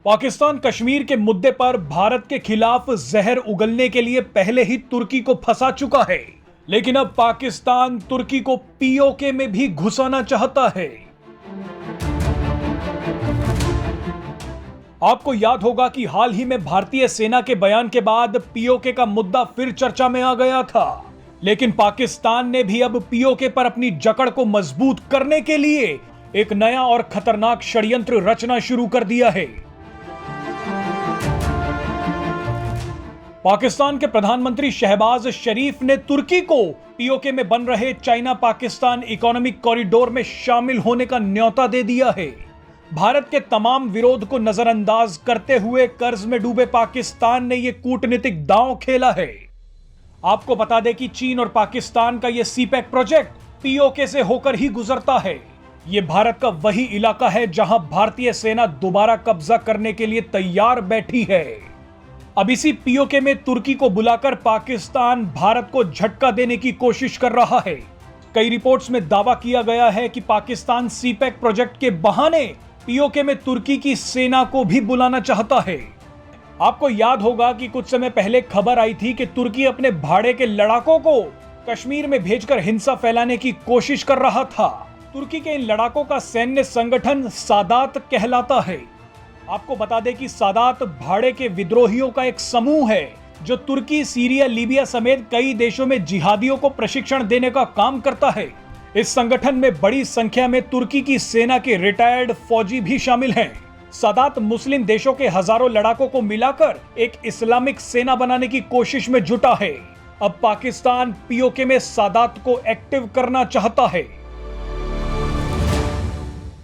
पाकिस्तान कश्मीर के मुद्दे पर भारत के खिलाफ जहर उगलने के लिए पहले ही तुर्की को फंसा चुका है, लेकिन अब पाकिस्तान तुर्की को पीओके में भी घुसाना चाहता है। आपको याद होगा कि हाल ही में भारतीय सेना के बयान के बाद पीओके का मुद्दा फिर चर्चा में आ गया था, लेकिन पाकिस्तान ने भी अब पीओके पर अपनी जकड़ को मजबूत करने के लिए एक नया और खतरनाक षड्यंत्र रचना शुरू कर दिया है। पाकिस्तान के प्रधानमंत्री शहबाज शरीफ ने तुर्की को पीओके में बन रहे चाइना पाकिस्तान इकोनॉमिक कॉरिडोर में शामिल होने का न्योता दे दिया है। भारत के तमाम विरोध को नजरअंदाज करते हुए कर्ज में डूबे पाकिस्तान ने यह कूटनीतिक दांव खेला है। आपको बता दें कि चीन और पाकिस्तान का यह सीपैक प्रोजेक्ट पीओके से होकर ही गुजरता है। यह भारत का वही इलाका है जहां भारतीय सेना दोबारा कब्जा करने के लिए तैयार बैठी है। अब इसी पीओके में तुर्की को बुलाकर पाकिस्तान भारत को झटका देने की कोशिश कर रहा है। कई रिपोर्ट्स में दावा किया गया है कि पाकिस्तान सीपैक प्रोजेक्ट के बहाने पीओके में तुर्की की सेना को भी बुलाना चाहता है। आपको याद होगा कि कुछ समय पहले खबर आई थी कि तुर्की अपने भाड़े के लड़ाकों को कश्मीर में भेजकर हिंसा फैलाने की कोशिश कर रहा था। तुर्की के इन लड़ाकों का सैन्य संगठन सादात कहलाता है। आपको बता दें कि सादात भाड़े के विद्रोहियों का एक समूह है जो तुर्की, सीरिया, लीबिया समेत कई देशों में जिहादियों को प्रशिक्षण देने का काम करता है। इस संगठन में बड़ी संख्या में तुर्की की सेना के रिटायर्ड फौजी भी शामिल हैं। सादात मुस्लिम देशों के हजारों लड़ाकों को मिलाकर एक इस्लामिक सेना बनाने की कोशिश में जुटा है। अब पाकिस्तान पीओके में सादात को एक्टिव करना चाहता है।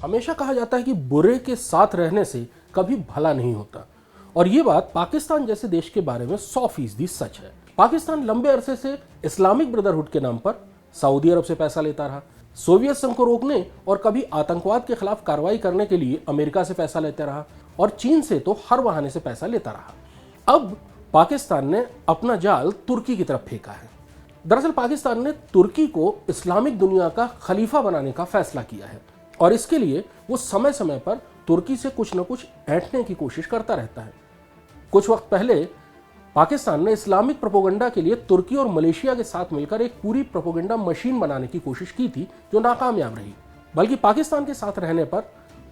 हमेशा कहा जाता है कि बुरे के साथ रहने से कभी भला नहीं होता, और ये बात पाकिस्तान जैसे देश के बारे में 100% सच है। पाकिस्तान लंबे अरसे से इस्लामिक ब्रदरहुड के नाम पर सऊदी अरब से पैसा लेता रहा, सोवियत संघ को रोकने और कभी आतंकवाद के खिलाफ कार्रवाई करने के लिए अमेरिका से पैसा लेता रहा, और चीन से तो हर बहाने से पैसा लेता रहा। अब पाकिस्तान ने अपना जाल तुर्की की तरफ फेंका है। दरअसल पाकिस्तान ने तुर्की को इस्लामिक दुनिया का खलीफा बनाने का फैसला किया है, और इसके लिए वो समय समय पर तुर्की से कुछ न कुछ ऐंठने की कोशिश करता रहता है। कुछ वक्त पहले पाकिस्तान ने इस्लामिक प्रोपेगेंडा के लिए तुर्की और मलेशिया के साथ मिलकर एक पूरी प्रोपेगेंडा मशीन बनाने की कोशिश की थी, जो नाकामयाब रही। बल्कि पाकिस्तान के साथ रहने पर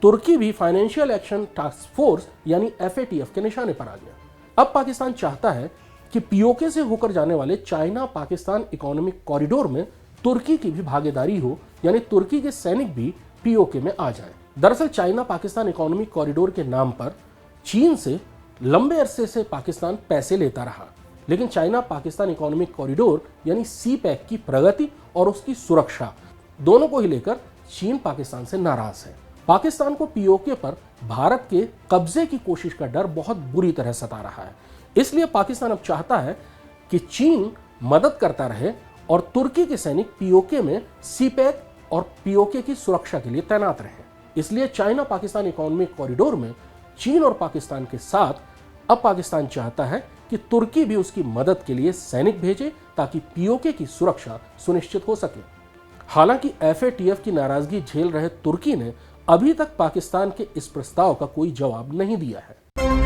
तुर्की भी फाइनेंशियल एक्शन टास्क फोर्स यानी FATF के निशाने पर आ गया। अब पाकिस्तान चाहता है कि पीओके से होकर जाने वाले चाइना पाकिस्तान इकोनॉमिक कॉरिडोर में तुर्की की भी भागीदारी हो, यानी तुर्की के सैनिक भी पीओके में आ जाए। दरअसल चाइना पाकिस्तान इकोनॉमिक कॉरिडोर के नाम पर चीन से लंबे अरसे से पाकिस्तान पैसे लेता रहा, लेकिन चाइना पाकिस्तान इकोनॉमिक कॉरिडोर यानी सीपैक की प्रगति और उसकी सुरक्षा दोनों को ही लेकर चीन पाकिस्तान से नाराज है। पाकिस्तान को पीओके पर भारत के कब्जे की कोशिश का डर बहुत बुरी तरह सता रहा है। इसलिए पाकिस्तान अब चाहता है कि चीन मदद करता रहे और तुर्की के सैनिक पीओके में सीपैक और पीओके की सुरक्षा के लिए तैनात रहे। इसलिए चाइना पाकिस्तान इकोनॉमिक कॉरिडोर में चीन और पाकिस्तान के साथ अब पाकिस्तान चाहता है कि तुर्की भी उसकी मदद के लिए सैनिक भेजे, ताकि पीओके की सुरक्षा सुनिश्चित हो सके। हालांकि FATF की नाराजगी झेल रहे तुर्की ने अभी तक पाकिस्तान के इस प्रस्ताव का कोई जवाब नहीं दिया है।